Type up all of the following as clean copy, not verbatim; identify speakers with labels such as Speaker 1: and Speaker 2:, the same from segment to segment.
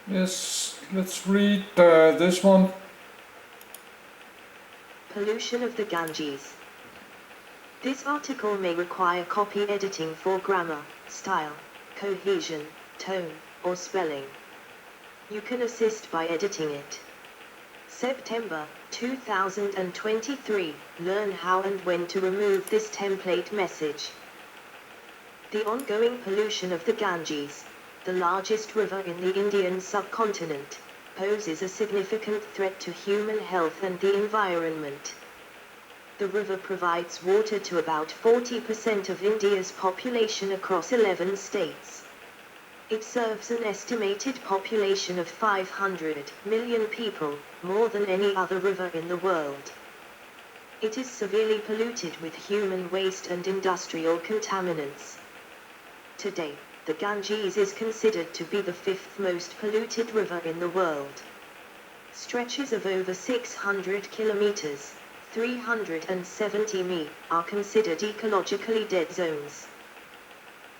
Speaker 1: Yes, let's read this one.
Speaker 2: Pollution of the Ganges. This article may require copy editing for grammar, style, cohesion, tone, or spelling. You can assist by editing it. September 2023. Learn how and when to remove this template message. The ongoing pollution of the Ganges, the largest river in the Indian subcontinent, poses a significant threat to human health and the environment. The river provides water to about 40% of India's population across 11 states. It serves an estimated population of 500 million people, more than any other river in the world. It is severely polluted with human waste and industrial contaminants. Today, the Ganges is considered to be the fifth most polluted river in the world. Stretches of over 600 kilometers, 370 mi, are considered ecologically dead zones.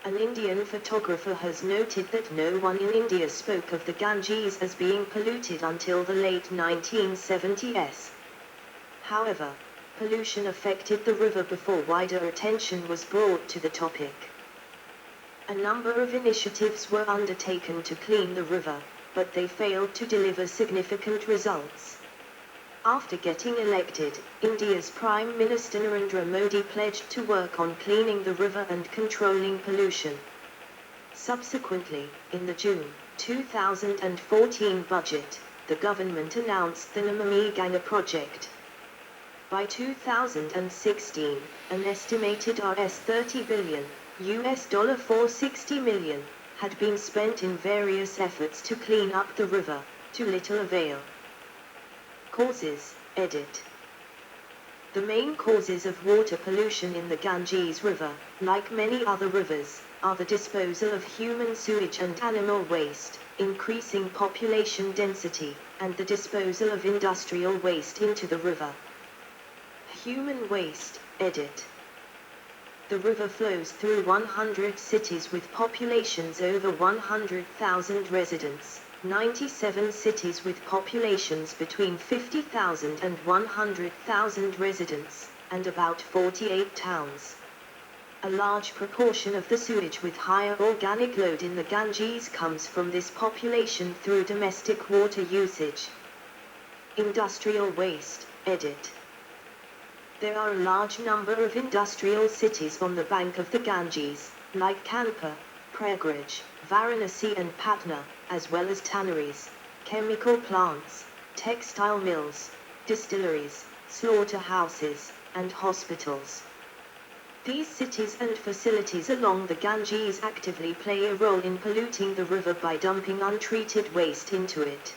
Speaker 2: An Indian photographer has noted that no one in India spoke of the Ganges as being polluted until the late 1970s. However, pollution affected the river before wider attention was brought to the topic. A number of initiatives were undertaken to clean the river, but they failed to deliver significant results. After getting elected, India's Prime Minister Narendra Modi pledged to work on cleaning the river and controlling pollution. Subsequently, in the June 2014 budget, the government announced the Namami Gange project. By 2016, an estimated Rs 30 billion, $460 million, had been spent in various efforts to clean up the river, to little avail. Causes, edit. The main causes of water pollution in the Ganges River, like many other rivers, are the disposal of human sewage and animal waste, increasing population density, and the disposal of industrial waste into the river. Human waste, edit. The river flows through 100 cities with populations over 100,000 residents, 97 cities with populations between 50,000 and 100,000 residents, and about 48 towns. A large proportion of the sewage with higher organic load in the Ganges comes from this population through domestic water usage. Industrial waste, edit. There are a large number of industrial cities on the bank of the Ganges, like Kanpur, Prayagraj, Varanasi and Patna, as well as tanneries, chemical plants, textile mills, distilleries, slaughterhouses, and hospitals. These cities and facilities along the Ganges actively play a role in polluting the river by dumping untreated waste into it.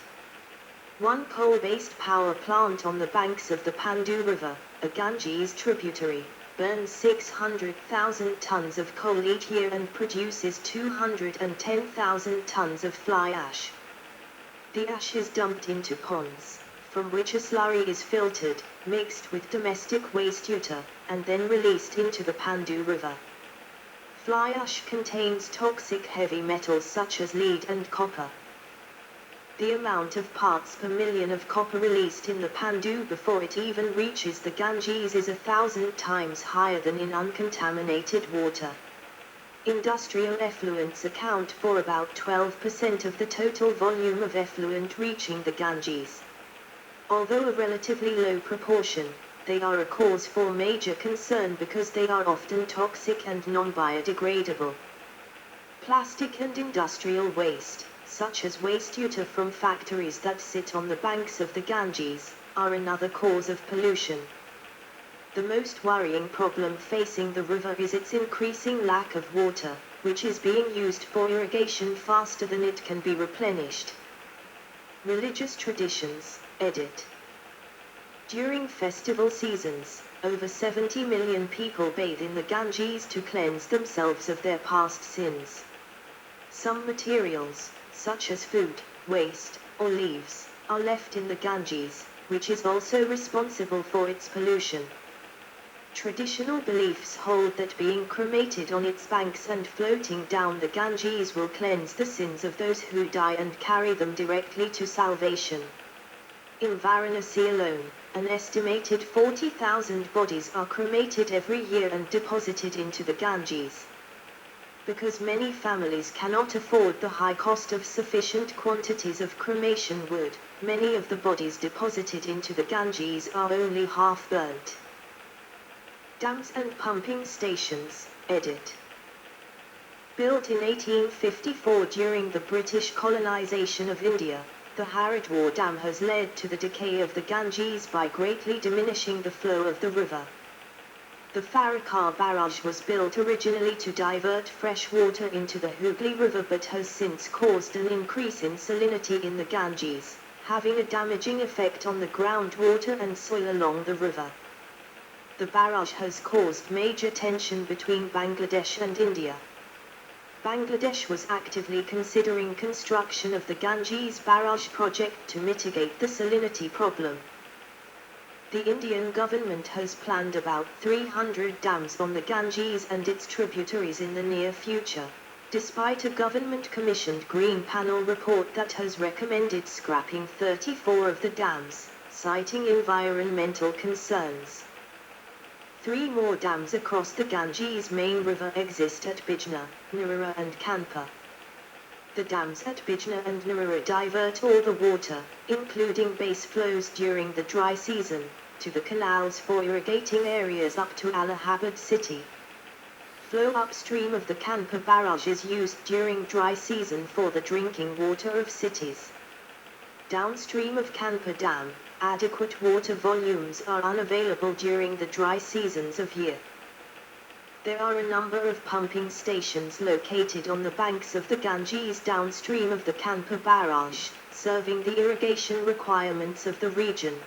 Speaker 2: One coal-based power plant on the banks of the Pandu River, a Ganges tributary, burns 600,000 tons of coal each year and produces 210,000 tons of fly ash. The ash is dumped into ponds, from which a slurry is filtered, mixed with domestic waste urea, and then released into the Pandu River. Fly ash contains toxic heavy metals such as lead and copper. The amount of parts per million of copper released in the Pandu before it even reaches the Ganges is 1,000 times higher than in uncontaminated water. Industrial effluents account for about 12% of the total volume of effluent reaching the Ganges. Although a relatively low proportion, they are a cause for major concern because they are often toxic and non-biodegradable. Plastic and industrial waste, such as waste urea from factories that sit on the banks of the Ganges, are another cause of pollution. The most worrying problem facing the river is its increasing lack of water, which is being used for irrigation faster than it can be replenished. Religious traditions, edit. During festival seasons, over 70 million people bathe in the Ganges to cleanse themselves of their past sins. Some materials, such as food, waste, or leaves, are left in the Ganges, which is also responsible for its pollution. Traditional beliefs hold that being cremated on its banks and floating down the Ganges will cleanse the sins of those who die and carry them directly to salvation. In Varanasi alone, an estimated 40,000 bodies are cremated every year and deposited into the Ganges. Because many families cannot afford the high cost of sufficient quantities of cremation wood, many of the bodies deposited into the Ganges are only half burnt. Dams and pumping stations, edit. Built in 1854 during the British colonization of India, the Haridwar Dam has led to the decay of the Ganges by greatly diminishing the flow of the river. The Farakar barrage was built originally to divert fresh water into the Hooghly River but has since caused an increase in salinity in the Ganges, having a damaging effect on the groundwater and soil along the river. The barrage has caused major tension between Bangladesh and India. Bangladesh was actively considering construction of the Ganges barrage project to mitigate the salinity problem. The Indian government has planned about 300 dams on the Ganges and its tributaries in the near future, despite a government-commissioned Green Panel report that has recommended scrapping 34 of the dams, citing environmental concerns. 3 more dams across the Ganges main river exist at Bijna, Narora and Kanpur. The dams at Bijna and Narora divert all the water, including base flows during the dry season, to the canals for irrigating areas up to Allahabad city. Flow upstream of the Kanpur barrage is used during dry season for the drinking water of cities. Downstream of Kanpur Dam, adequate water volumes are unavailable during the dry seasons of year. There are a number of pumping stations located on the banks of the Ganges downstream of the Kanpur barrage, serving the irrigation requirements of the region.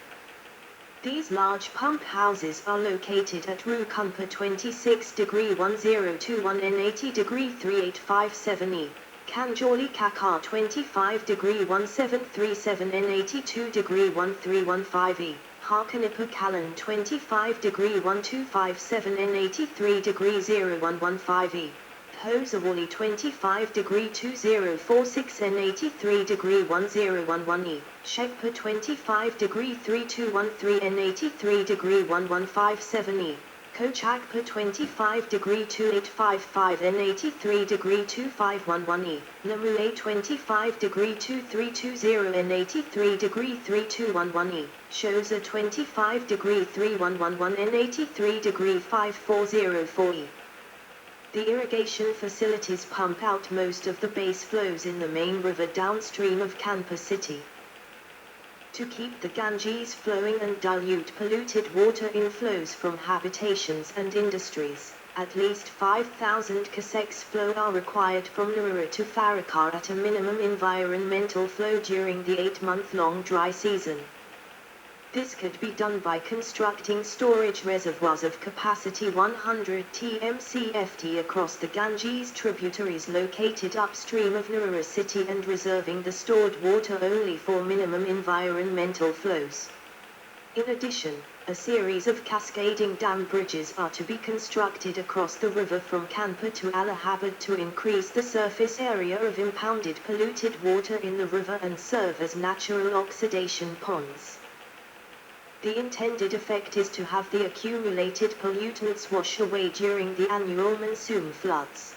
Speaker 2: These large pump houses are located at Rukampa 26°1021 and 80°3857 E. Kanjoli Kakar 25°1737 and 82°1315 E, Harkanipa Kalan 25°1257 and 83°0115 E, Hosawali 25°2046 and 83°1011 E, Shekpa 25°3213 and 83°1157 E, Kochakpa 25°2855 and 83°2511 E, Namule 25°2320 and 83°3211 E, Shoza 25°3111 and 83°5404 E. The irrigation facilities pump out most of the base flows in the main river downstream of Kanpur city. To keep the Ganges flowing and dilute polluted water inflows from habitations and industries, at least 5,000 casseques flow are required from Narora to Farakar at a minimum environmental flow during the 8-month-long dry season. This could be done by constructing storage reservoirs of capacity 100 TMCFT across the Ganges tributaries located upstream of Narora city and reserving the stored water only for minimum environmental flows. In addition, a series of cascading dam bridges are to be constructed across the river from Kanpur to Allahabad to increase the surface area of impounded polluted water in the river and serve as natural oxidation ponds. The intended effect is to have the accumulated pollutants wash away during the annual monsoon floods.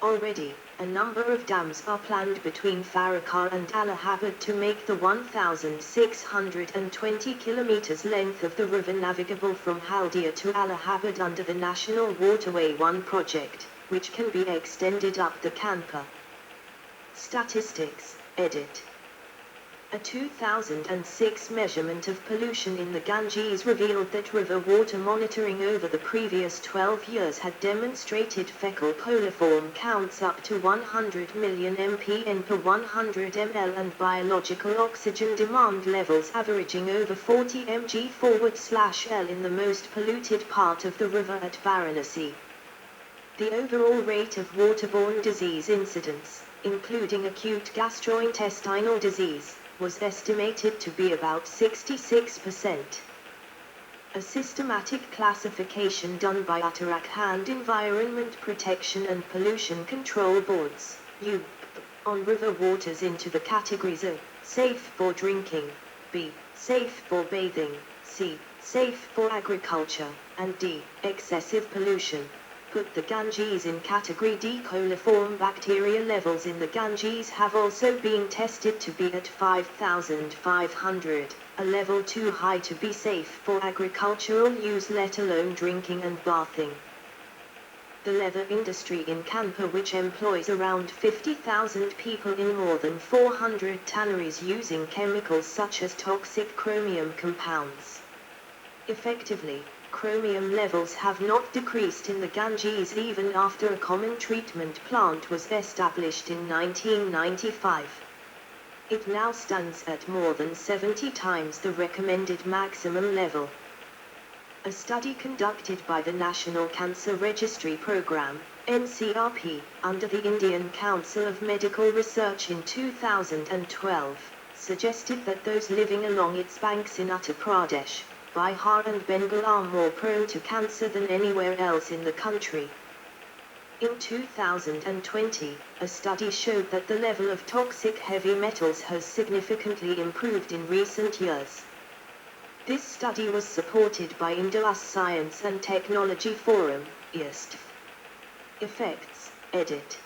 Speaker 2: Already, a number of dams are planned between Farakar and Allahabad to make the 1,620 kilometers length of the river navigable from Haldia to Allahabad under the National Waterway 1 project, which can be extended up the Kanpur. Statistics, edit. A 2006 measurement of pollution in the Ganges revealed that river water monitoring over the previous 12 years had demonstrated fecal coliform counts up to 100 million mpn per 100 ml and biological oxygen demand levels averaging over 40 mg/L in the most polluted part of the river at Varanasi. The overall rate of waterborne disease incidence, including acute gastrointestinal disease, was estimated to be about 66%. A systematic classification done by Uttarakhand Environment Protection and Pollution Control Boards, UP, on river waters into the categories of safe for drinking, B, safe for bathing, C, safe for agriculture, and D, excessive pollution, put the Ganges in category D. Coliform bacteria levels in the Ganges have also been tested to be at 5,500, a level too high to be safe for agricultural use, let alone drinking and bathing. The leather industry in Kanpur, which employs around 50,000 people in more than 400 tanneries using chemicals such as toxic chromium compounds. Effectively, chromium levels have not decreased in the Ganges even after a common treatment plant was established in 1995. It now stands at more than 70 times the recommended maximum level. A study conducted by the National Cancer Registry Program, NCRP, under the Indian Council of Medical Research in 2012, suggested that those living along its banks in Uttar Pradesh, Bihar and Bengal are more prone to cancer than anywhere else in the country. In 2020, a study showed that the level of toxic heavy metals has significantly improved in recent years. This study was supported by Indus Science and Technology Forum, IST. Effects, edit.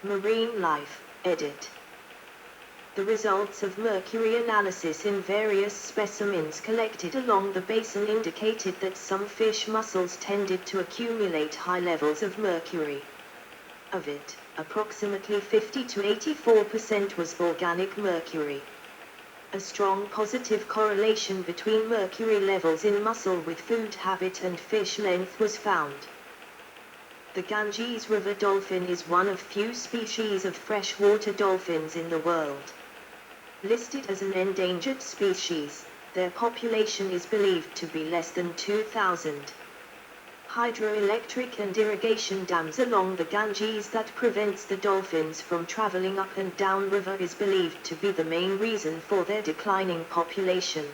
Speaker 2: Marine life, edit. The results of mercury analysis in various specimens collected along the basin indicated that some fish mussels tended to accumulate high levels of mercury. Of it, approximately 50 to 84% was organic mercury. A strong positive correlation between mercury levels in mussel with food habit and fish length was found. The Ganges river dolphin is one of few species of freshwater dolphins in the world. Listed as an endangered species, their population is believed to be less than 2,000. Hydroelectric and irrigation dams along the Ganges that prevents the dolphins from traveling up and down river is believed to be the main reason for their declining population.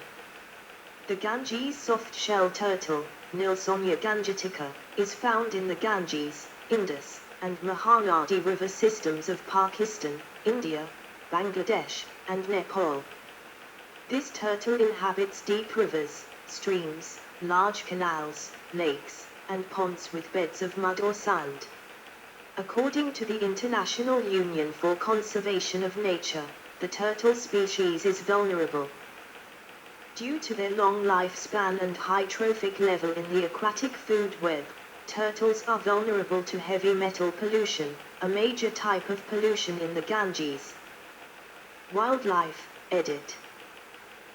Speaker 2: The Ganges soft-shell turtle, Nilsomnia gangetica, is found in the Ganges, Indus, and Mahanadi river systems of Pakistan, India, Bangladesh, and Nepal. This turtle inhabits deep rivers, streams, large canals, lakes, and ponds with beds of mud or sand. According to the International Union for Conservation of Nature, the turtle species is vulnerable. Due to their long lifespan and high trophic level in the aquatic food web, turtles are vulnerable to heavy metal pollution, a major type of pollution in the Ganges. Wildlife, edit.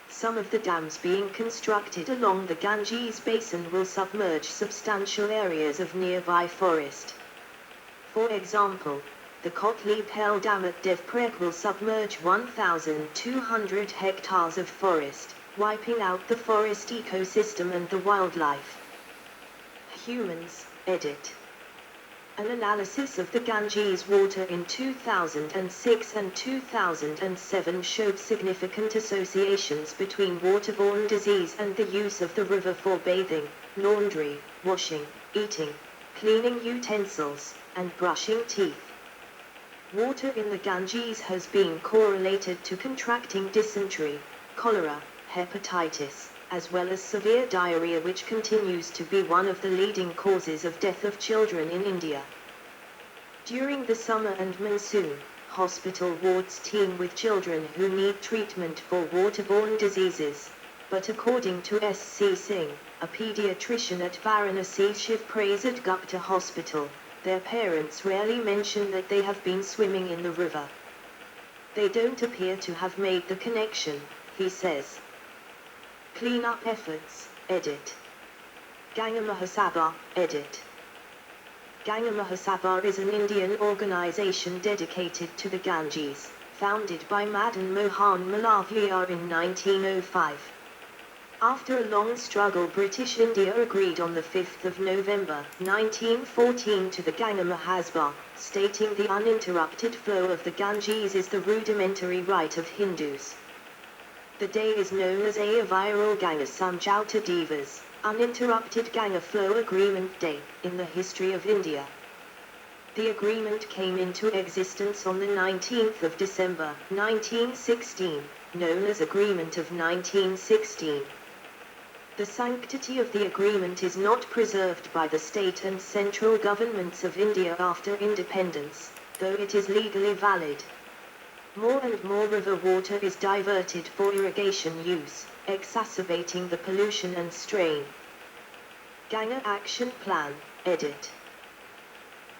Speaker 2: Some of the dams being constructed along the Ganges basin will submerge substantial areas of nearby forest. For example, the Kotli Pel Dam at Devpreg will submerge 1,200 hectares of forest, wiping out the forest ecosystem and the wildlife. Humans, edit. An analysis of the Ganges water in 2006 and 2007 showed significant associations between waterborne disease and the use of the river for bathing, laundry, washing, eating, cleaning utensils, and brushing teeth. Water in the Ganges has been correlated to contracting dysentery, cholera, hepatitis, as well as severe diarrhea, which continues to be one of the leading causes of death of children in India. During the summer and monsoon, hospital wards teem with children who need treatment for waterborne diseases. But according to S.C. Singh, a pediatrician at Varanasi Shiv Prasad Gupta Hospital, their parents rarely mention that they have been swimming in the river. They don't appear to have made the connection, he says. Clean-up efforts, edit. Ganga Mahasabha, edit. Ganga Mahasabha is an Indian organization dedicated to the Ganges, founded by Madan Mohan Malaviya in 1905. After a long struggle, British India agreed on the 5th of November 1914 to the Ganga Mahasabha, stating the uninterrupted flow of the Ganges is the rudimentary right of Hindus. The day is known as Ayaviral Ganga Samjauta Divas, Uninterrupted Ganga Flow Agreement Day, in the history of India. The agreement came into existence on the 19th of December, 1916, known as Agreement of 1916. The sanctity of the agreement is not preserved by the state and central governments of India after independence, though it is legally valid. More and more river water is diverted for irrigation use, exacerbating the pollution and strain. Ganga Action Plan, edit.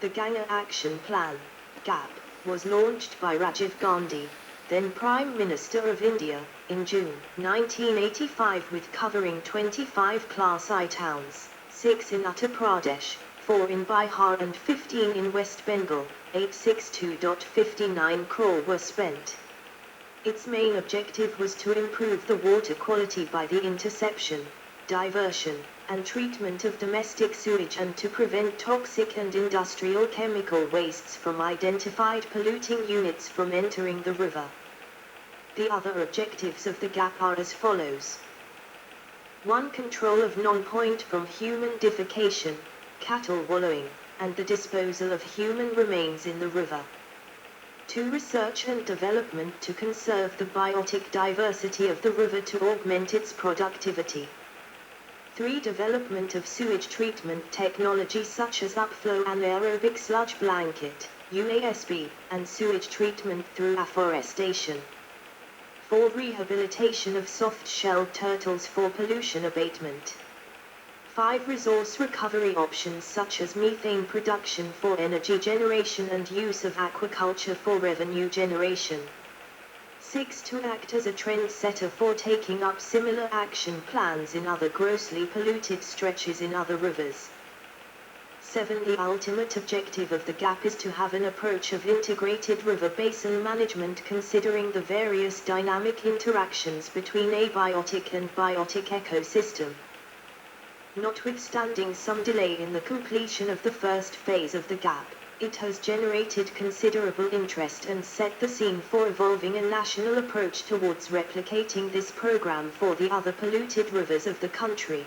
Speaker 2: The Ganga Action Plan, GAP, was launched by Rajiv Gandhi, then Prime Minister of India, in June 1985 with covering 25 Class I towns, 6 in Uttar Pradesh, 4 in Bihar and 15 in West Bengal. 862.59 crore were spent. Its main objective was to improve the water quality by the interception, diversion, and treatment of domestic sewage and to prevent toxic and industrial chemical wastes from identified polluting units from entering the river. The other objectives of the GAP are as follows. 1. Control of non-point from human defecation, cattle wallowing, and the disposal of human remains in the river. 2. Research and development to conserve the biotic diversity of the river to augment its productivity. 3. Development of sewage treatment technology such as upflow anaerobic sludge blanket, UASB, and sewage treatment through afforestation. 4. Rehabilitation of soft-shelled turtles for pollution abatement. 5. Resource recovery options such as methane production for energy generation and use of aquaculture for revenue generation. 6. To act as a trendsetter for taking up similar action plans in other grossly polluted stretches in other rivers. 7. The ultimate objective of the GAP is to have an approach of integrated river basin management considering the various dynamic interactions between abiotic and biotic ecosystem. Notwithstanding some delay in the completion of the first phase of the GAP, it has generated considerable interest and set the scene for evolving a national approach towards replicating this program for the other polluted rivers of the country.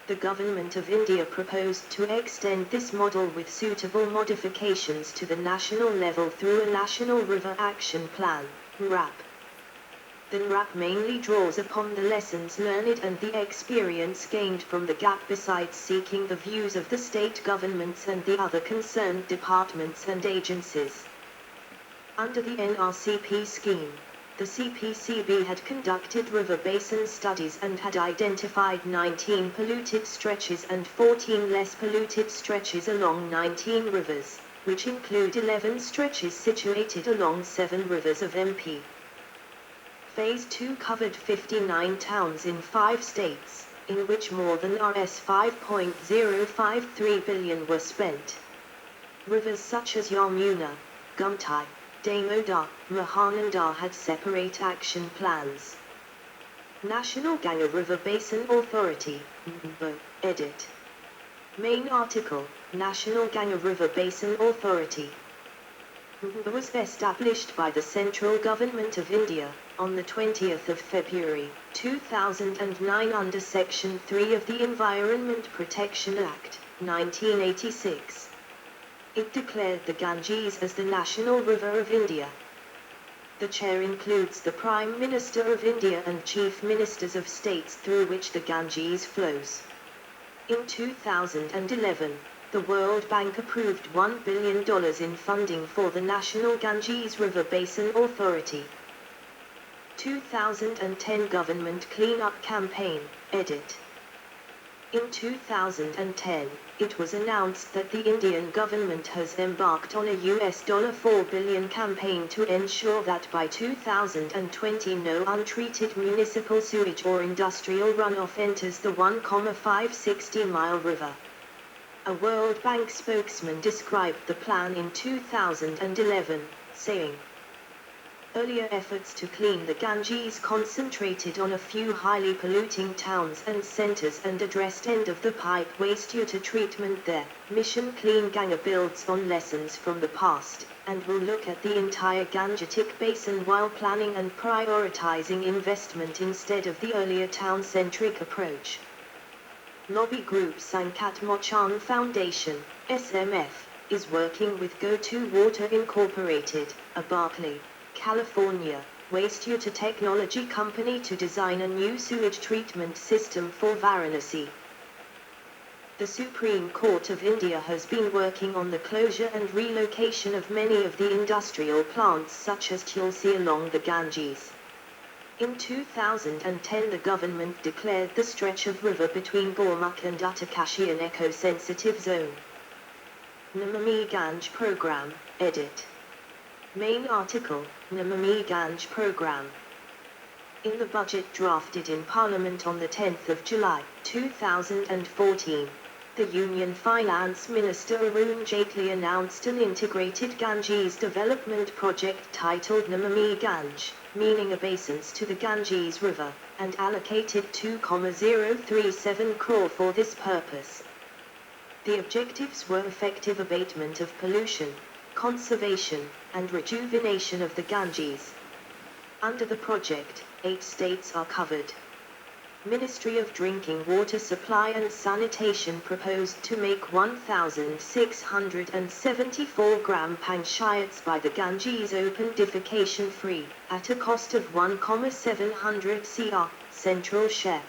Speaker 2: The Government of India proposed to extend this model with suitable modifications to the national level through a National River Action Plan, NRAP. The NRAP mainly draws upon the lessons learned and the experience gained from the GAP besides seeking the views of the state governments and the other concerned departments and agencies. Under the NRCP scheme, the CPCB had conducted river basin studies and had identified 19 polluted stretches and 14 less polluted stretches along 19 rivers, which include 11 stretches situated along 7 rivers of MP. Phase 2 covered 59 towns in 5 states, in which more than Rs 5.053 billion were spent. Rivers such as Yamuna, Gumtai, Damodar, Mahananda had separate action plans. National Ganga River Basin Authority, NGBA, edit. Main article, National Ganga River Basin Authority. NGBA was established by the Central Government of India, on the 20th of February, 2009 under Section 3 of the Environment Protection Act, 1986. It declared the Ganges as the national river of India. The chair includes the Prime Minister of India and Chief Ministers of states through which the Ganges flows. In 2011, the World Bank approved $1 billion in funding for the National Ganges River Basin Authority. 2010 Government Clean-up Campaign, edit. In 2010, it was announced that the Indian government has embarked on a $4 billion campaign to ensure that by 2020 no untreated municipal sewage or industrial runoff enters the 1,560-mile river. A World Bank spokesman described the plan in 2011, saying, Earlier efforts to clean the Ganges concentrated on a few highly polluting towns and centers and addressed end-of-the-pipe wastewater treatment there. Mission Clean Ganga builds on lessons from the past, and will look at the entire Gangetic basin while planning and prioritizing investment instead of the earlier town-centric approach. Lobby group Sankat Mochan Foundation, SMF, is working with Go2 Water Incorporated, a Berkeley, California, wastewater technology company to design a new sewage treatment system for Varanasi. The Supreme Court of India has been working on the closure and relocation of many of the industrial plants such as Tulsi along the Ganges. In 2010 the government declared the stretch of river between Gormukh and Uttarkashi an eco-sensitive zone. Namami Gange Program, edit. Main article, Namami Gange Program. In the budget drafted in Parliament on the 10th of July, 2014, the Union Finance Minister Arun Jaitley announced an integrated Ganges development project titled Namami Gange, meaning obeisance to the Ganges River, and allocated 2,037 crore for this purpose. The objectives were effective abatement of pollution, conservation, and rejuvenation of the Ganges. Under the project, 8 states are covered. Ministry of Drinking Water Supply and Sanitation proposed to make 1,674 gram panchayats by the Ganges open defecation free, at a cost of 1,700 crore, central share.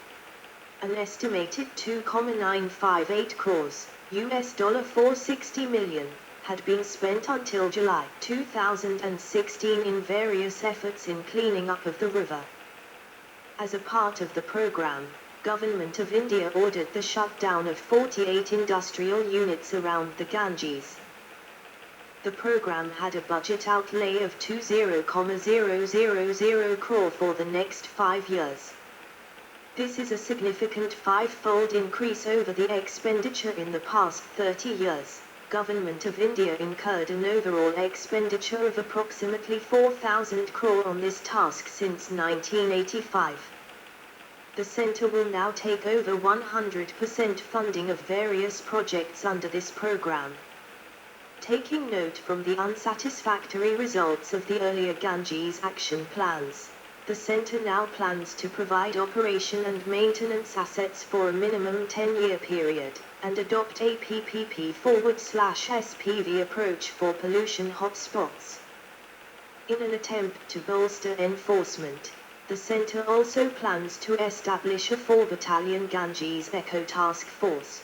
Speaker 2: An estimated 2,958 crores, $460 million, had been spent until July 2016 in various efforts in cleaning up of the river. As a part of the program, Government of India ordered the shutdown of 48 industrial units around the Ganges. The program had a budget outlay of 20,000 crore for the next 5 years. This is a significant 5-fold increase over the expenditure in the past 30 years. Government of India incurred an overall expenditure of approximately 4,000 crore on this task since 1985. The centre will now take over 100% funding of various projects under this program. Taking note from the unsatisfactory results of the earlier Ganges action plans, the centre now plans to provide operation and maintenance assets for a minimum 10-year period, and adopt a PPP/SPV approach for pollution hotspots. In an attempt to bolster enforcement, the centre also plans to establish a 4-battalion Ganges Eco Task Force.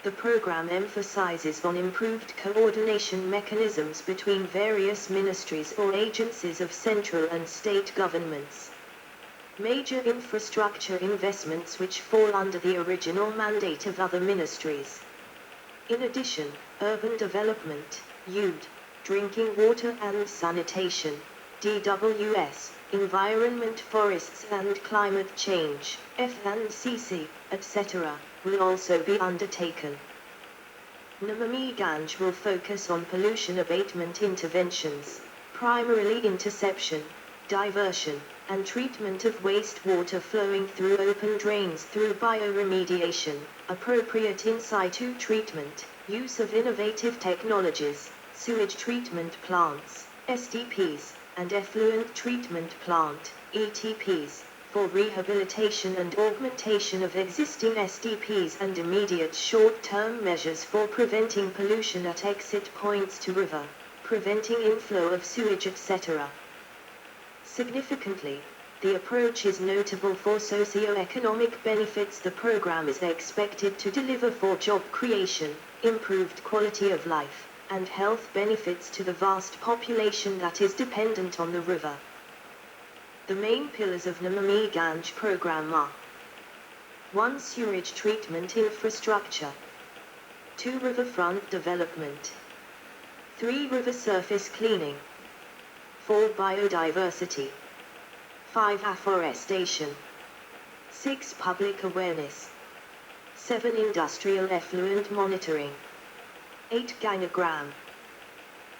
Speaker 2: The program emphasizes on improved coordination mechanisms between various ministries or agencies of central and state governments. Major infrastructure investments which fall under the original mandate of other ministries. In addition, urban development, UD, drinking water and sanitation, DWS, environment, forests and climate change, FNCC, etc., will also be undertaken. Namami Gange will focus on pollution abatement interventions, primarily interception, diversion, and treatment of wastewater flowing through open drains through bioremediation, appropriate in situ treatment, use of innovative technologies, sewage treatment plants, STPs, and effluent treatment plant, ETPs, for rehabilitation and augmentation of existing STPs and immediate short-term measures for preventing pollution at exit points to river, preventing inflow of sewage, etc. Significantly, the approach is notable for socio-economic benefits the program is expected to deliver for job creation, improved quality of life, and health benefits to the vast population that is dependent on the river. The main pillars of Namami Gange program are 1. Sewage treatment infrastructure, 2. Riverfront development, 3. River surface cleaning, 4. Biodiversity, 5. Afforestation, 6. Public awareness, 7. Industrial effluent monitoring, 8. Gangagram.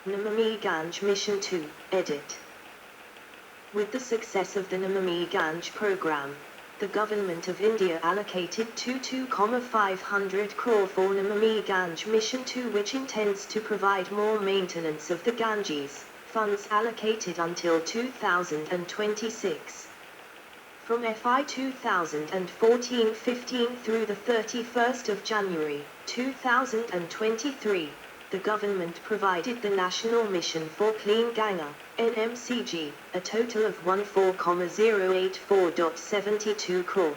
Speaker 2: Namami Gange Mission 2, edit. With the success of the Namami Ganj program, the Government of India allocated 2,500 crore for Namami Ganj Mission 2, which intends to provide more maintenance of the Ganges, funds allocated until 2026. From FY 2014-15 through the 31st of January 2023, the government provided the National Mission for Clean Ganga, NMCG, a total of 14,084.72 crore.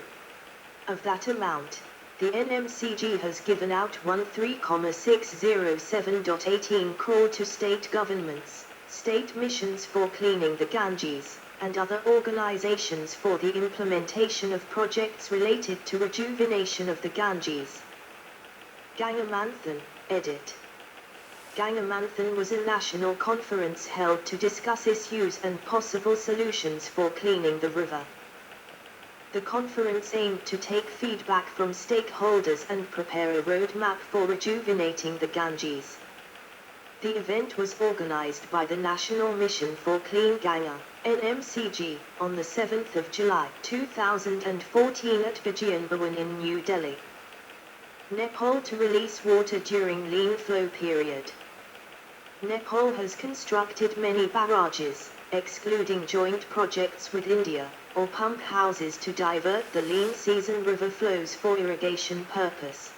Speaker 2: Of that amount, the NMCG has given out 13,607.18 crore to state governments, state missions for cleaning the Ganges, and other organizations for the implementation of projects related to rejuvenation of the Ganges. Gangamanthan, edit. Gangamanthan was a national conference held to discuss issues and possible solutions for cleaning the river. The conference aimed to take feedback from stakeholders and prepare a roadmap for rejuvenating the Ganges. The event was organized by the National Mission for Clean Ganga, NMCG, on the 7th of July 2014 at Vijayan Bhawan in New Delhi. Nepal to release water during lean flow period. Nepal has constructed many barrages, excluding joint projects with India, or pump houses to divert the lean season river flows for irrigation purpose.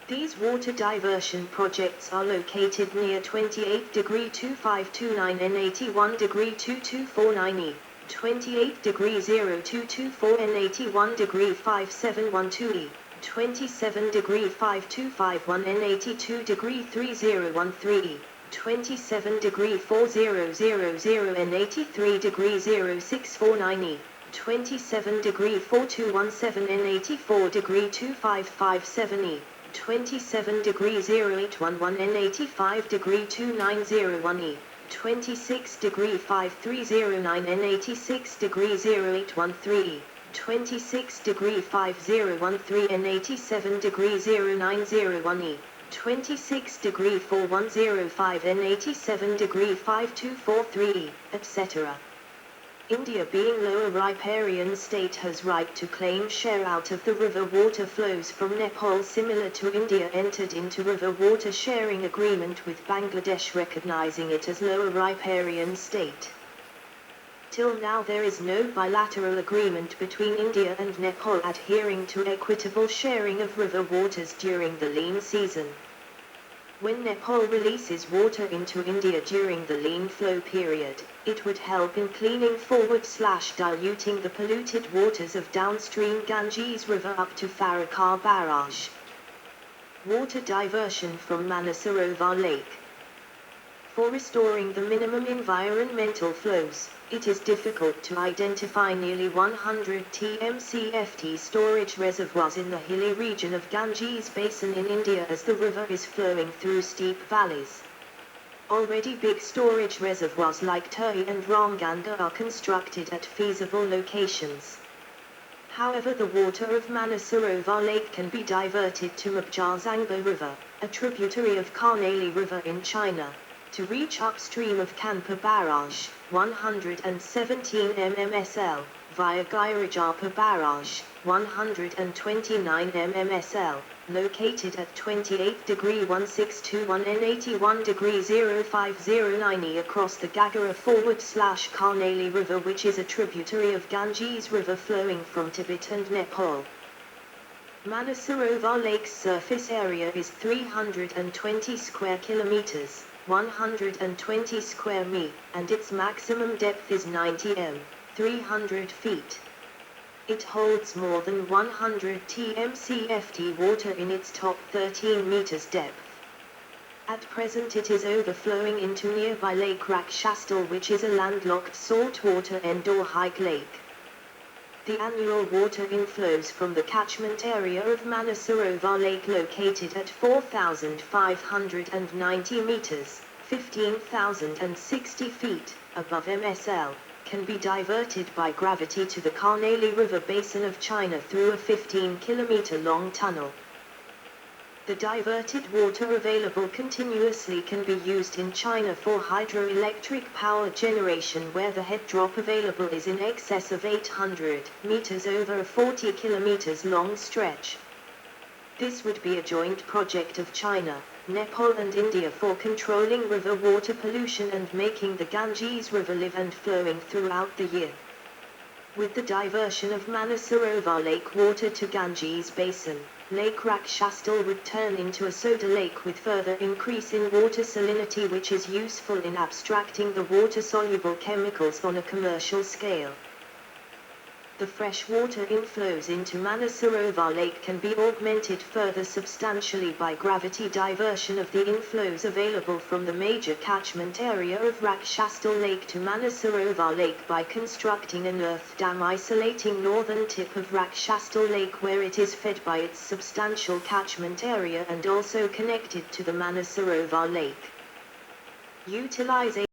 Speaker 2: These water diversion projects are located near 28°2529 and 81°2249 E, 28°0224 and 81°5712 E, 27°5251 and 82°3013 E, 27°4000 and 83°0649 E, 27°4217 and 84°2557 E, 27°0811 and 85°2901 E, 26°5309 and 86°0813 E, 26°5013 and 87°0901 E, 26°4105 and 87°5243 E, etc. India, being lower riparian state, has right to claim share out of the river water flows from Nepal, similar to India entered into river water sharing agreement with Bangladesh, recognizing it as lower riparian state. Till now there is no bilateral agreement between India and Nepal adhering to equitable sharing of river waters during the lean season. When Nepal releases water into India during the lean flow period, it would help in cleaning /diluting the polluted waters of downstream Ganges River up to Farakar Barrage. Water diversion from Manasarovar Lake. For restoring the minimum environmental flows, it is difficult to identify nearly 100 TMCFT storage reservoirs in the hilly region of Ganges Basin in India, as the river is flowing through steep valleys. Already big storage reservoirs like Turhi and Ramganga are constructed at feasible locations. However, the water of Manasarovar Lake can be diverted to Mabjarzangba River, a tributary of Karnali River in China, to reach upstream of Kanpur Barrage, 117 mmsl, via Gairajapa Barrage, 129 mmsl, located at 28°1621 and 81°0509 E across the Gagara/Karnali River, which is a tributary of Ganges River flowing from Tibet and Nepal. Manasarovar Lake's surface area is 320 square kilometers, 120 square mi, and its maximum depth is 90 m, 300 feet. It holds more than 100 TMCFT water in its top 13 meters depth. At present it is overflowing into nearby Lake Rakshastal, which is a landlocked saltwater endorheic lake. The annual water inflows from the catchment area of Manasarovar Lake, located at 4,590 meters, 15,060 feet, above MSL, can be diverted by gravity to the Karnali River basin of China through a 15-kilometer long tunnel. The diverted water available continuously can be used in China for hydroelectric power generation, where the head drop available is in excess of 800 meters over a 40 kilometers long stretch. This would be a joint project of China, Nepal and India for controlling river water pollution and making the Ganges River live and flowing throughout the year. With the diversion of Manasarovar Lake water to Ganges Basin, Lake Rakshastal would turn into a soda lake with further increase in water salinity, which is useful in abstracting the water-soluble chemicals on a commercial scale. The fresh water inflows into Manasarovar Lake can be augmented further substantially by gravity diversion of the inflows available from the major catchment area of Rakshastal Lake to Manasarovar Lake by constructing an earth dam isolating northern tip of Rakshastal Lake, where it is fed by its substantial catchment area and also connected to the Manasarovar Lake. Utilization